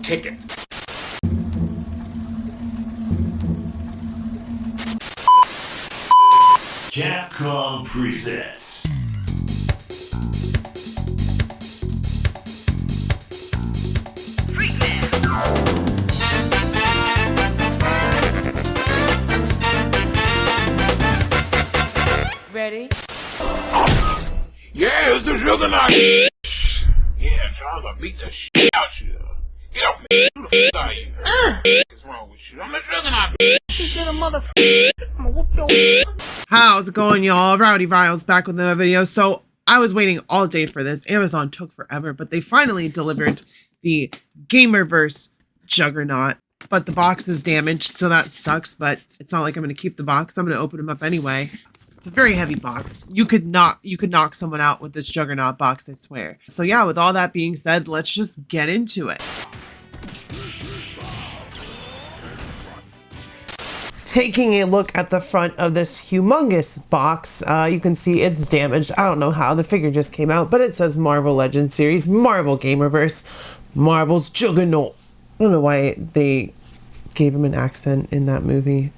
ticket. Capcom presents. Ready? Yeah, it's the Juggernaut. Yeah, Charles, I beat the shit out you. Get off me. Who the f*** are you? What's wrong with you? I'm the Juggernaut. You get a motherfucker. I'm gonna whoop your. How's it going, y'all? Rowdy Riles back with another video. So I was waiting all day for this. Amazon took forever, but they finally delivered the Gamerverse Juggernaut. But the box is damaged, so that sucks. But it's not like I'm going to keep the box. I'm going to open them up anyway. It's a very heavy box. You could knock someone out with this Juggernaut box, I swear. So yeah, with all that being said, let's just get into it. Taking a look at the front of this humongous box, you can see it's damaged. I don't know how, the figure just came out, but it says Marvel Legends series, Marvel Gamerverse, Marvel's Juggernaut. I don't know why they gave him an accent in that movie.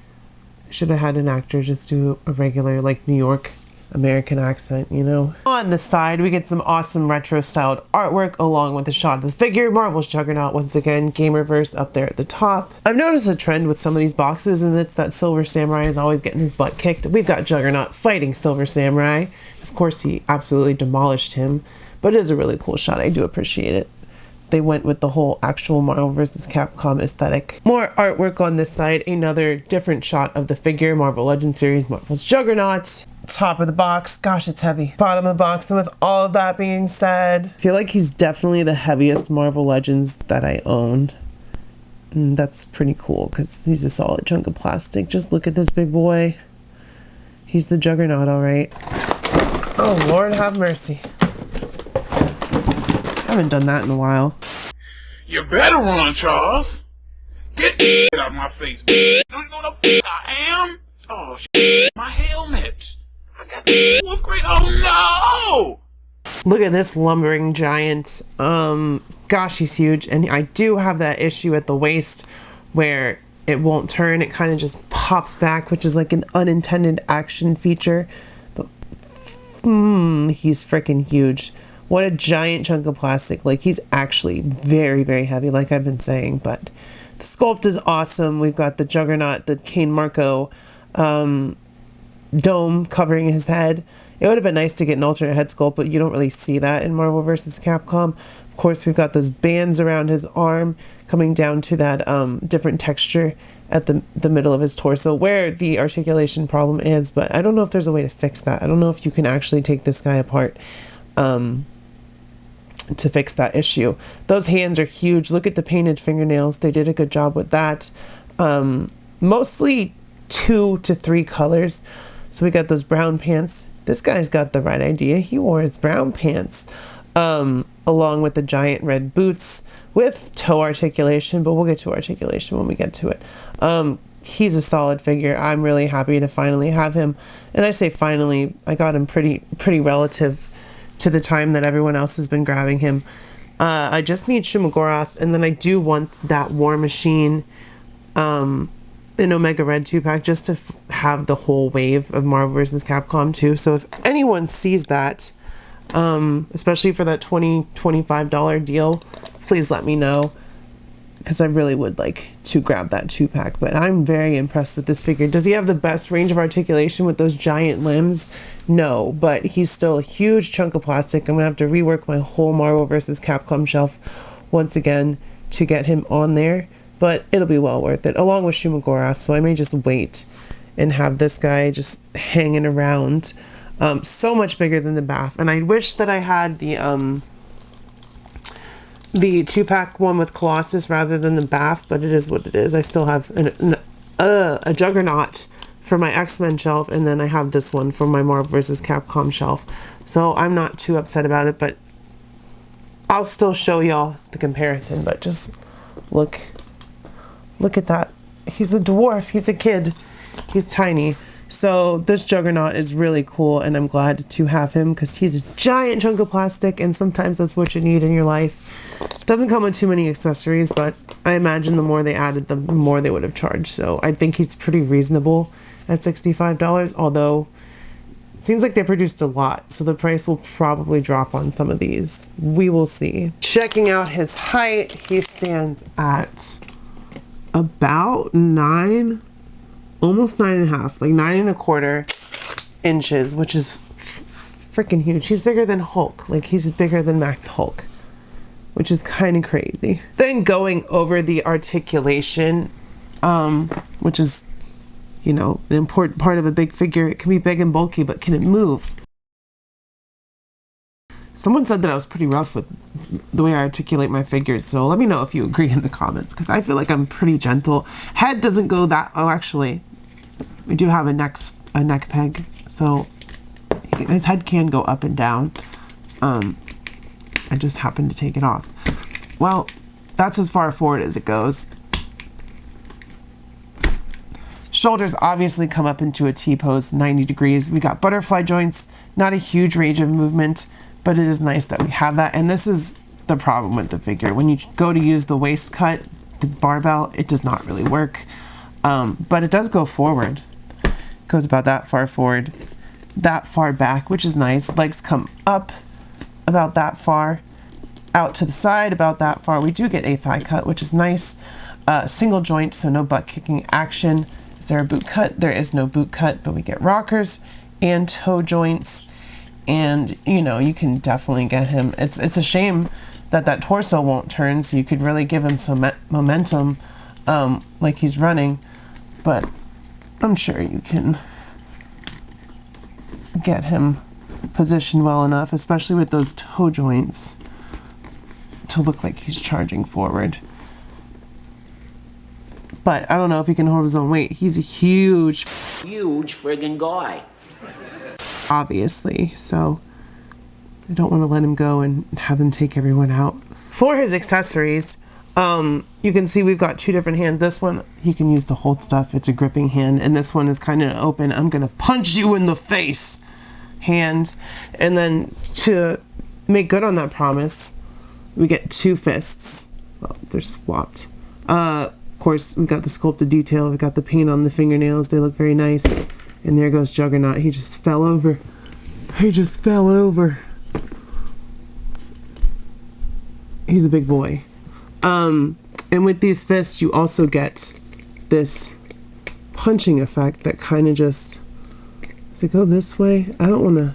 Should have had an actor just do a regular, like, New York American accent, you know? On the side, we get some awesome retro-styled artwork along with a shot of the figure. Marvel's Juggernaut, once again, Gamerverse up there at the top. I've noticed a trend with some of these boxes, and it's that Silver Samurai is always getting his butt kicked. We've got Juggernaut fighting Silver Samurai. Of course, he absolutely demolished him, but it is a really cool shot. I do appreciate it. They went with the whole actual Marvel vs. Capcom aesthetic. More artwork on this side. Another different shot of the figure. Marvel Legends series, Marvel's Juggernaut. Top of the box. Gosh, it's heavy. Bottom of the box. And with all of that being said, I feel like he's definitely the heaviest Marvel Legends that I owned. And that's pretty cool because he's a solid chunk of plastic. Just look at this big boy. He's the Juggernaut, all right. Oh, Lord have mercy. I haven't done that in a while. You better run, Charles. Get the out of my face, bitch. Don't you know the f I am? Oh, shit. My helmet. I got the fourth grade. Oh, no! Look at this lumbering giant. Gosh, he's huge. And I do have that issue at the waist where it won't turn. It kind of just pops back, which is like an unintended action feature. But he's freaking huge. What a giant chunk of plastic. Like, he's actually very, very heavy, like I've been saying. But the sculpt is awesome. We've got the Juggernaut, the Kane Marco dome covering his head. It would have been nice to get an alternate head sculpt, but you don't really see that in Marvel vs. Capcom. Of course, we've got those bands around his arm coming down to that different texture at the middle of his torso where the articulation problem is. But I don't know if there's a way to fix that. I don't know if you can actually take this guy apart to fix that issue. Those hands are huge. Look at the painted fingernails. They did a good job with that. Mostly 2 to 3 colors. So we got those brown pants. This guy's got the right idea. He wore his brown pants along with the giant red boots with toe articulation, but we'll get to articulation when we get to it. He's a solid figure. I'm really happy to finally have him. And I say finally, I got him pretty relative to the time that everyone else has been grabbing him. I just need Shumagorath, and then I do want that War Machine in Omega Red 2-pack just to have the whole wave of Marvel vs. Capcom 2. So if anyone sees that, especially for that $25 deal, please let me know, because I really would like to grab that 2-pack. But I'm very impressed with this figure. Does he have the best range of articulation with those giant limbs? No, but he's still a huge chunk of plastic. I'm gonna have to rework my whole Marvel vs. Capcom shelf once again to get him on there, but it'll be well worth it, along with Shumagorath. So I may just wait and have this guy just hanging around. So much bigger than the Bath, and I wish that I had the 2-pack one with Colossus rather than the Bath, but it is what it is. I still have a Juggernaut for my X-Men shelf, and then I have this one for my Marvel vs. Capcom shelf. So I'm not too upset about it, but I'll still show y'all the comparison. But just look at that. He's a dwarf. He's a kid. He's tiny. So this Juggernaut is really cool, and I'm glad to have him because he's a giant chunk of plastic, and sometimes that's what you need in your life. Doesn't come with too many accessories, but I imagine the more they added, the more they would have charged. So I think he's pretty reasonable at $65, although it seems like they produced a lot, so the price will probably drop on some of these. We will see. Checking out his height, he stands at about 9, almost 9.5, like 9.25 inches, which is freaking huge. He's bigger than Hulk. Like, he's bigger than Max Hulk, which is kind of crazy. Then going over the articulation, which is, you know, an important part of a big figure. It can be big and bulky, but can it move? Someone said that I was pretty rough with the way I articulate my figures, so let me know if you agree in the comments, because I feel like I'm pretty gentle. Head doesn't go that, oh, actually, we do have a neck peg, so his head can go up and down. I just happened to take it off. Well, that's as far forward as it goes. Shoulders obviously come up into a T-pose, 90 degrees. We got butterfly joints, not a huge range of movement, but it is nice that we have that. And this is the problem with the figure. When you go to use the waist cut, the barbell, it does not really work. But it does go forward. It goes about that far forward, that far back, which is nice. Legs come up about that far, out to the side about that far. We do get a thigh cut, which is nice. Single joint, so no butt kicking action. Is there a boot cut? There is no boot cut, but we get rockers and toe joints. And, you know, you can definitely get him. It's a shame that that torso won't turn, so you could really give him some momentum like he's running. But I'm sure you can get him positioned well enough, especially with those toe joints, to look like he's charging forward. But I don't know if he can hold his own weight. He's a huge friggin' guy, obviously, so I don't want to let him go and have him take everyone out. For his accessories, you can see we've got two different hands. This one he can use to hold stuff. It's a gripping hand, and this one is kind of open. I'm gonna punch you in the face hand. And then to make good on that promise, we get two fists. Well, they're swapped. Of course, we've got the sculpted detail. We've got the paint on the fingernails. They look very nice. And there goes Juggernaut. He just fell over. He just fell over. He's a big boy. And with these fists, you also get this punching effect that kind of just... Does it go this way? I don't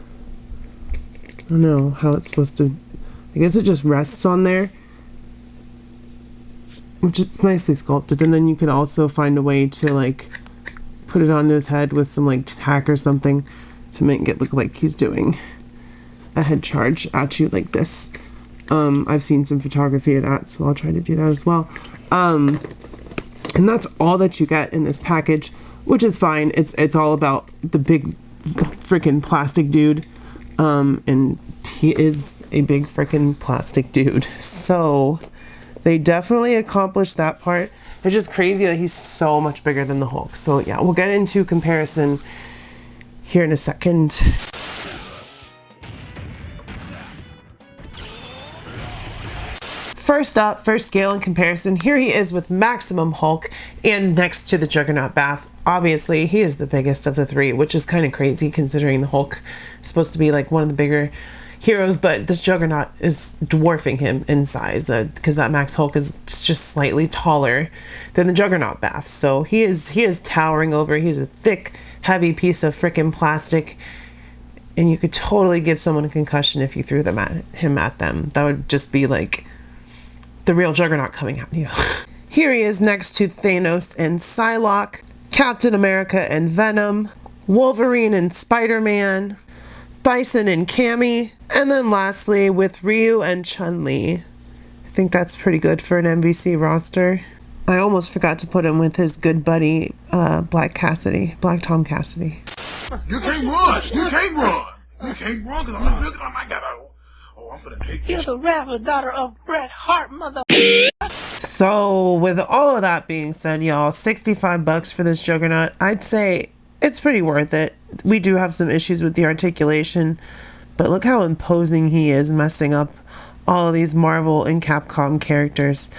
know how it's supposed to... I guess it just rests on there, which is nicely sculpted. And then you can also find a way to like put it onto his head with some like tack or something to make it look like he's doing a head charge at you like this. I've seen some photography of that, so I'll try to do that as well. And that's all that you get in this package, which is fine. It's all about the big freaking plastic dude, and he is a big freaking plastic dude. So they definitely accomplished that part. It's just crazy that he's so much bigger than the Hulk. So yeah, we'll get into comparison here in a second. First up, first scale and comparison, here he is with Maximum Hulk, and next to the Juggernaut Bath. Obviously, he is the biggest of the three, which is kind of crazy considering the Hulk is supposed to be like one of the bigger heroes, but this Juggernaut is dwarfing him in size because that Max Hulk is just slightly taller than the Juggernaut Bath. So he is towering over. He's a thick, heavy piece of frickin' plastic, and you could totally give someone a concussion if you threw him at them. That would just be like the real Juggernaut coming at you. Here he is next to Thanos and Psylocke, Captain America and Venom, Wolverine and Spider-Man, Bison and Cammy, and then lastly with Ryu and Chun-Li. I think that's pretty good for an MVC roster. I almost forgot to put him with his good buddy, Black Tom Cassidy. You can't run! You can't run! You can't run because I'm gonna look at him. I'm gonna take you. You're the rapper daughter of Bret Hart, mother. So with all of that being said, y'all, $65 for this Juggernaut, I'd say it's pretty worth it. We do have some issues with the articulation, but look how imposing he is, messing up all of these Marvel and Capcom characters.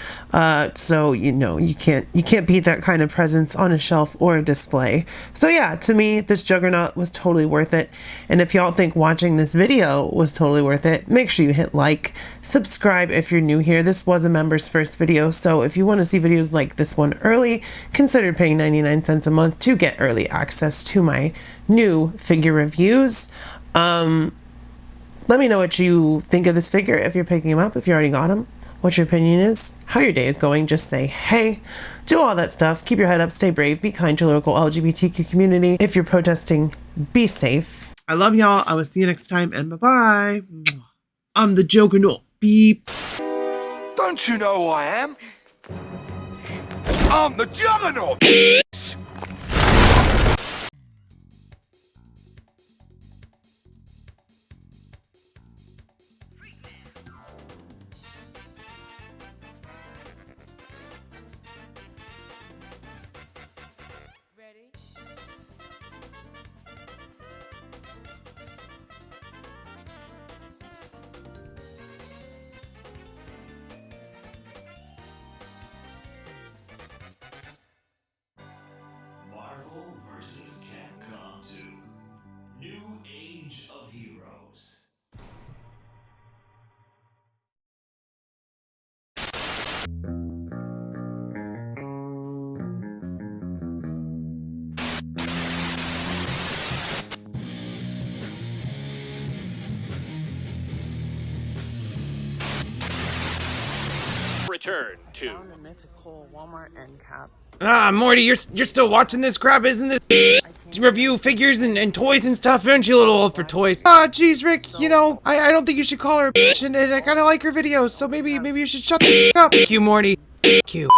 So you know, you can't beat that kind of presence on a shelf or a display. So yeah, to me, this Juggernaut was totally worth it. And if y'all think watching this video was totally worth it, make sure you hit like, subscribe if you're new here. This was a member's first video, so if you want to see videos like this one early, consider paying 99 cents a month to get early access to my new figure reviews. Let me know what you think of this figure, if you're picking him up, if you already got him, what your opinion is, how your day is going. Just say hey, do all that stuff. Keep your head up, stay brave, be kind to your local LGBTQ community. If you're protesting, be safe. I love y'all. I will see you next time, and bye-bye. I'm the Juggernaut. Beep. Don't you know who I am? I'm the Juggernaut! Marvel vs. Capcom 2. New Age of Heroes. Return to Found a mythical Walmart end cap. Ah, Morty, you're still watching this crap, isn't this? To review figures and toys and stuff. Aren't you a little old for toys? Ah, jeez, Rick, you know, I don't think you should call her a bitch, and I kind of like her videos, so maybe you should shut the up. Q, Morty. Q.